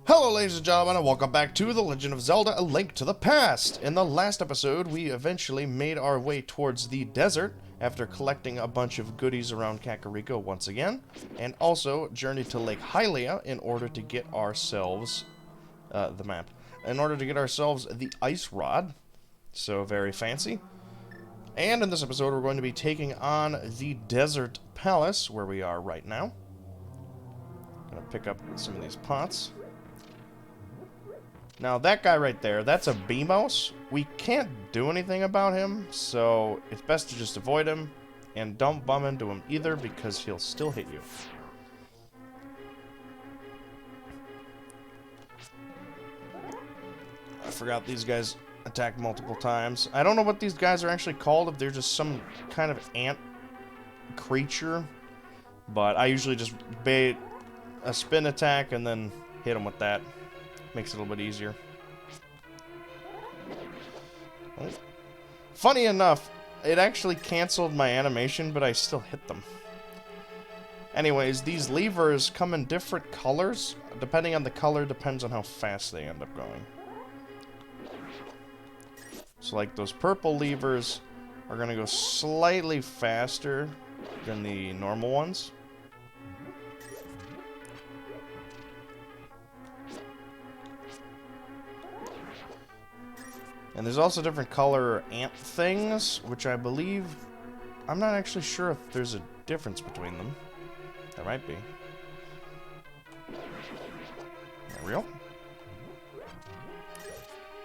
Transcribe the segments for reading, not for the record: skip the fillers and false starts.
Hello ladies and gentlemen, and welcome back to The Legend of Zelda: A Link to the Past! In the last episode, we eventually made our way towards the desert after collecting a bunch of goodies around Kakariko once again, and also journeyed to Lake Hylia in order to get ourselves the map. In order to get ourselves the ice rod, so very fancy. And in this episode, we're going to be taking on the Desert Palace, where we are right now. Gonna pick up some of these pots. Now, that guy right there, that's a Beamos. We can't do anything about him, so it's best to just avoid him, and don't bump into him either, because he'll still hit you. I forgot these guys attack multiple times. I don't know what these guys are actually called, if they're just some kind of ant creature, but I usually just bait a spin attack and then hit them with that. Makes it a little bit easier. Oh. Funny enough, it actually canceled my animation, but I still hit them. Anyways, these levers come in different colors. Depending on the color, depends on how fast they end up going. So like those purple levers are going to go slightly faster than the normal ones. And there's also different color ant things, which I believe... I'm not actually sure if there's a difference between them. There might be. There we go.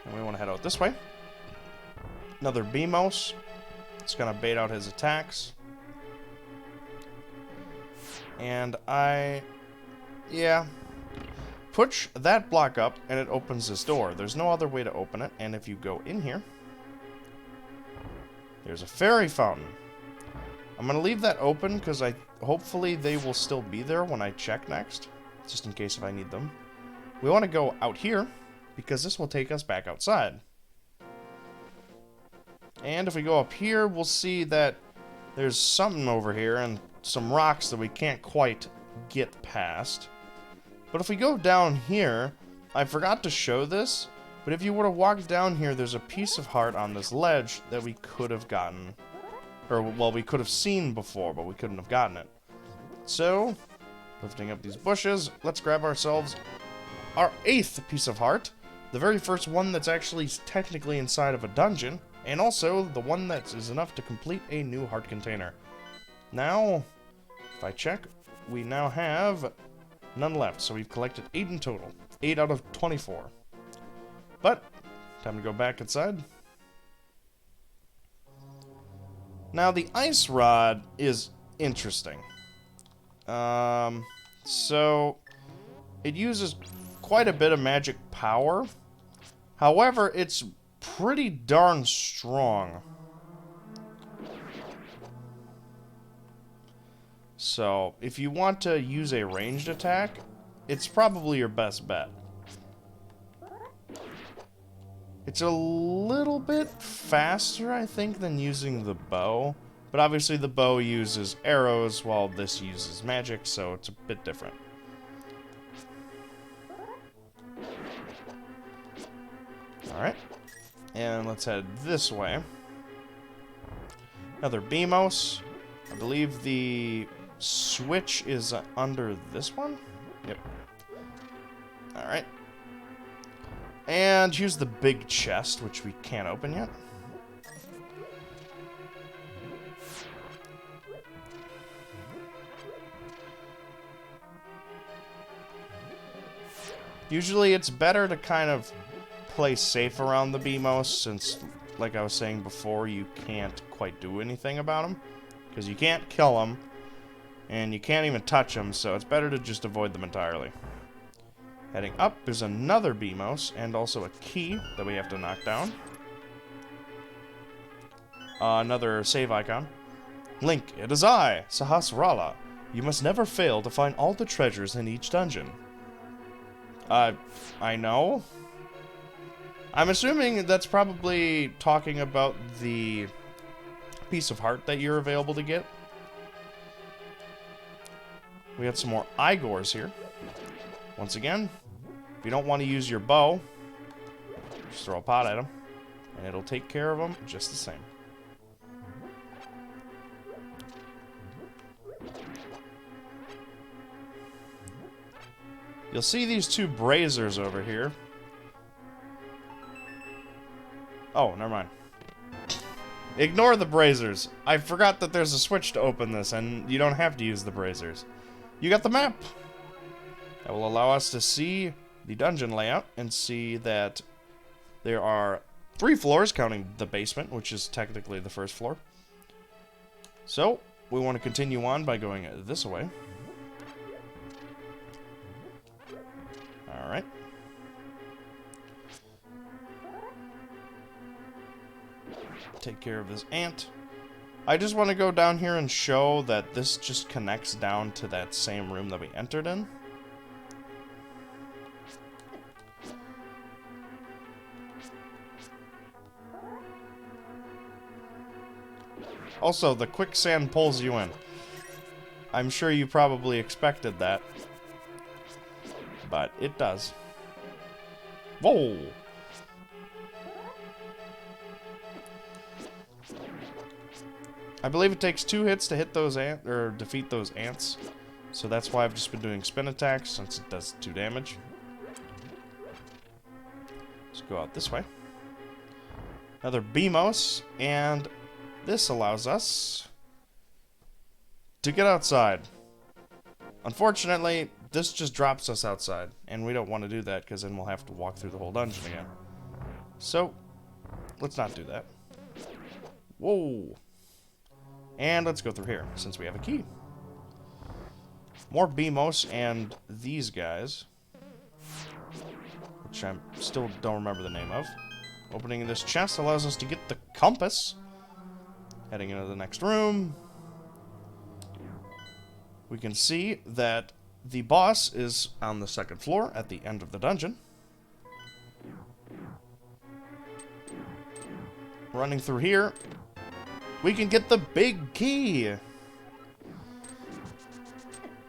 And we want to head out this way. Another Beamos. It's going to bait out his attacks. And yeah. Push that block up, and it opens this door. There's no other way to open it, and if you go in here, there's a fairy fountain. I'm going to leave that open, because hopefully they will still be there when I check next, just in case if I need them. We want to go out here, because this will take us back outside. And if we go up here, we'll see that there's something over here, and some rocks that we can't quite get past. But if we go down here, I forgot to show this, but if you were to walk down here, there's a piece of heart on this ledge that we could have gotten. Or, well, we could have seen before, but we couldn't have gotten it. So, lifting up these bushes, let's grab ourselves our 8th piece of heart. The very first one that's actually technically inside of a dungeon, and also the one that is enough to complete a new heart container. Now, if I check, we now have... none left, so we've collected 8 in total. 8 out of 24. But, time to go back inside. Now, the ice rod is interesting. So, it uses quite a bit of magic power. However, it's pretty darn strong. So, if you want to use a ranged attack, it's probably your best bet. It's a little bit faster, I think, than using the bow. But obviously the bow uses arrows, while this uses magic, so it's a bit different. Alright. And let's head this way. Another Beamos. I believe the... switch is under this one? Yep. Alright. And here's the big chest, which we can't open yet. Usually it's better to kind of play safe around the Beamos, since, like I was saying before, you can't quite do anything about them. Because you can't kill them. And you can't even touch them, so it's better to just avoid them entirely. Heading up, there's another Beamos, and also a key that we have to knock down. Another save icon. Link, it is I, Sahasrara. You must never fail to find all the treasures in each dungeon. I know. I'm assuming that's probably talking about the piece of heart that you're available to get. We got some more Igors here. Once again, If you don't want to use your bow, just throw a pot at them, and it'll take care of them just the same. You'll see these two braziers over here. Oh, never mind. Ignore the braziers. I forgot that there's a switch to open this, and you don't have to use the braziers. You got the map. That will allow us to see the dungeon layout and see that there are 3 floors, counting the basement, which is technically the first floor. So, we want to continue on by going this way. Alright. Take care of this ant. I just want to go down here and show that this just connects down to that same room that we entered in. Also, the quicksand pulls you in. I'm sure you probably expected that, but it does. Whoa! I believe it takes 2 hits to hit those defeat those ants. So that's why I've just been doing spin attacks, since it does 2 damage. Let's go out this way. Another Beamos, and this allows us to get outside. Unfortunately, this just drops us outside, and we don't want to do that because then we'll have to walk through the whole dungeon again. So, let's not do that. Whoa! And let's go through here, since we have a key. More Beamos and these guys, which I still don't remember the name of. Opening this chest allows us to get the compass. Heading into the next room. We can see that the boss is on the 2nd floor at the end of the dungeon. Running through here, we can get the big key.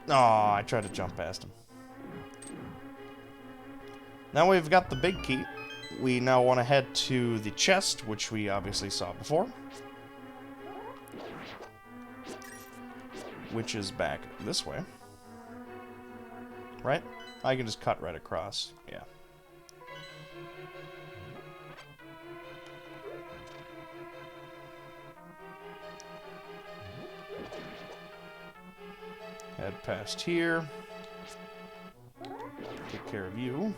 Oh, I tried to jump past him. Now we've got the big key. We now want to head to the chest, which we obviously saw before. Which is back this way. Right? I can just cut right across. Yeah. Head past here. Take care of you.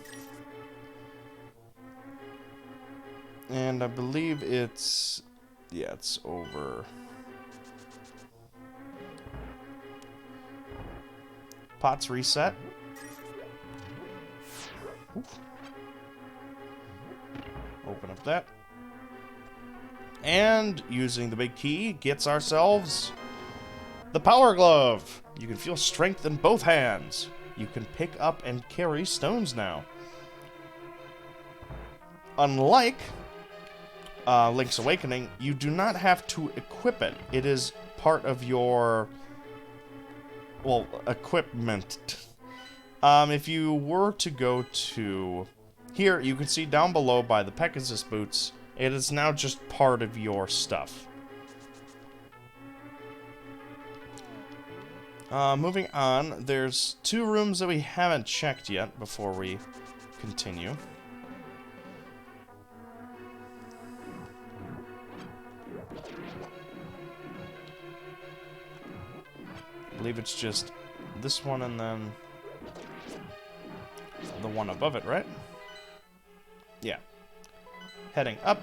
And I believe it's... yeah, it's over. Pots reset. Oof. Open up that. And using the big key gets ourselves the power glove. You can feel strength in both hands. You can pick up and carry stones now. Unlike Link's Awakening, you do not have to equip it. It is part of your, well, equipment. If you were to go to here, you can see down below by the Pegasus boots, it is now just part of your stuff. Moving on, there's 2 rooms that we haven't checked yet before we continue. I believe it's just this one and then the one above it, right? Yeah. Heading up.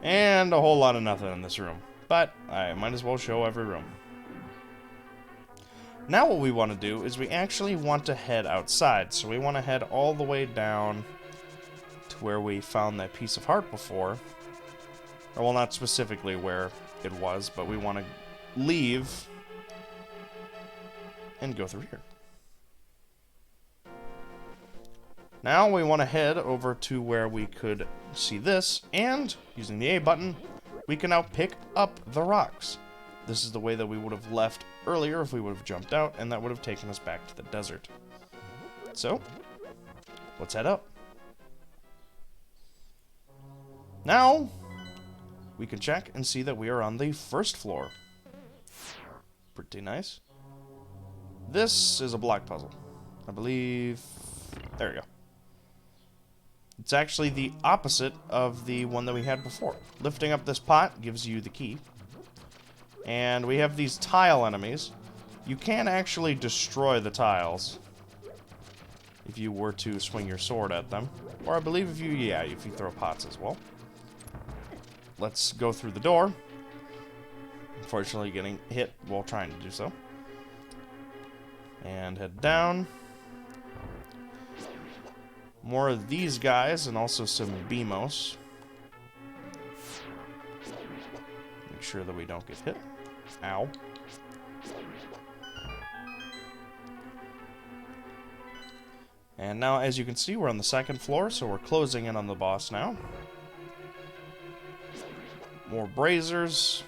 And a whole lot of nothing in this room. But I might as well show every room. Now what we want to do is we actually want to head outside. So we want to head all the way down to where we found that piece of heart before. Or, well, not specifically where it was, but we want to leave and go through here. Now we want to head over to where we could see this, and using the A button, we can now pick up the rocks. This is the way that we would have left earlier if we would have jumped out, and that would have taken us back to the desert. So, let's head up. Now, we can check and see that we are on the first floor. Pretty nice. This is a block puzzle. I believe... There we go. It's actually the opposite of the one that we had before. Lifting up this pot gives you the key. And we have these tile enemies. You can actually destroy the tiles if you were to swing your sword at them. Or I believe if you throw pots as well. Let's go through the door. Unfortunately getting hit while trying to do so. And head down. More of these guys, and also some BMOS. Make sure that we don't get hit. Ow. And now, as you can see, we're on the second floor, so we're closing in on the boss now. More braziers.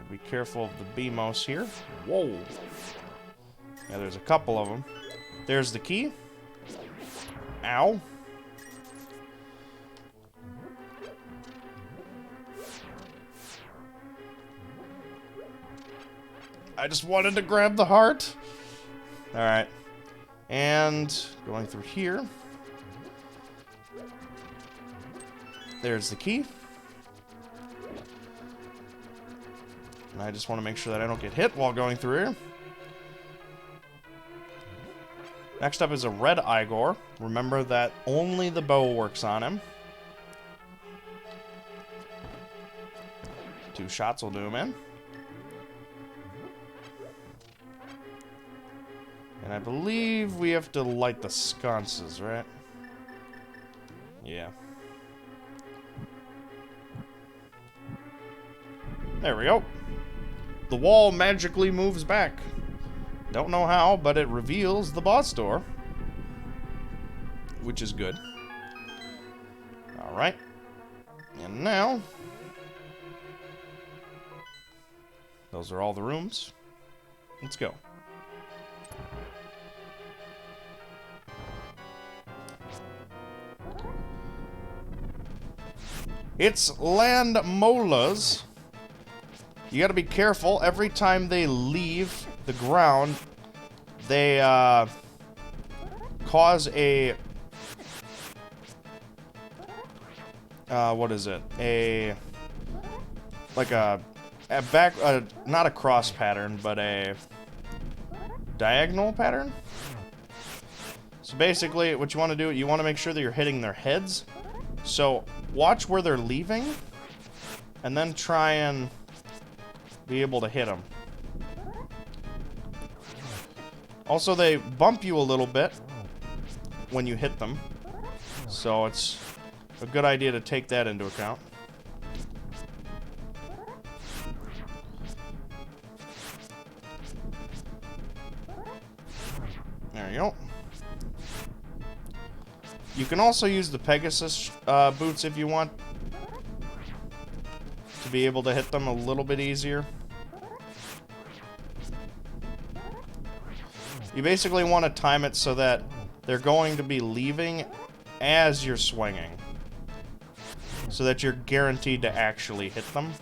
Be careful of the BMOS here. Whoa. Yeah, there's a couple of them. There's the key. Ow. I just wanted to grab the heart. Alright. And going through here. There's the key. And I just want to make sure that I don't get hit while going through here. Next up is a red Igor. Remember that only the bow works on him. 2 shots will do him in. And I believe we have to light the sconces, right? Yeah. There we go. The wall magically moves back. Don't know how, but it reveals the boss door. Which is good. Alright. And now... those are all the rooms. Let's go. It's land molas. You gotta be careful. Every time they leave the ground, they cause a what is it? Like a back, not a cross pattern, but a diagonal pattern. So basically, what you want to do, you want to make sure that you're hitting their heads. So watch where they're leaving, and then try and be able to hit them. Also, they bump you a little bit when you hit them, so it's a good idea to take that into account. There you go. You can also use the Pegasus boots if you want to be able to hit them a little bit easier. You basically want to time it so that they're going to be leaving as you're swinging, so that you're guaranteed to actually hit them.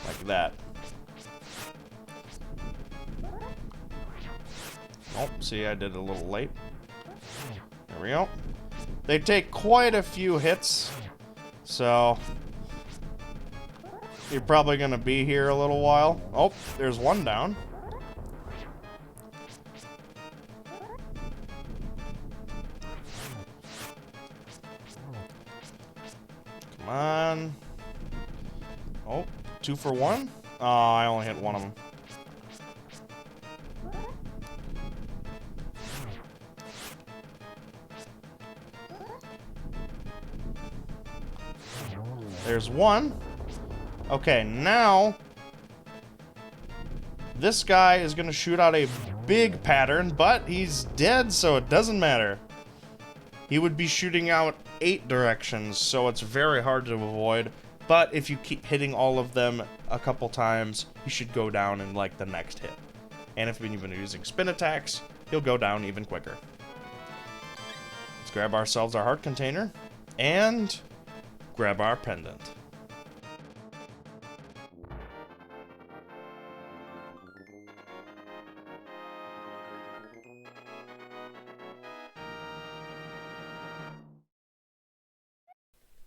Like that. Oh, see, I did it a little late. There we go. They take quite a few hits, so you're probably going to be here a little while. Oh, there's one down. Come on. Oh, 2 for 1? Oh, I only hit one of them. There's one. Okay, now This guy is going to shoot out a big pattern, but he's dead, so it doesn't matter. He would be shooting out 8 directions, so it's very hard to avoid. But if you keep hitting all of them a couple times, he should go down in like the next hit. And if we've been using spin attacks, he'll go down even quicker. Let's grab ourselves our heart container and grab our pendant.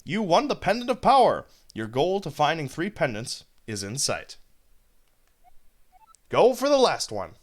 You won the Pendant of Power. Your goal to finding 3 pendants is in sight. Go for the last one.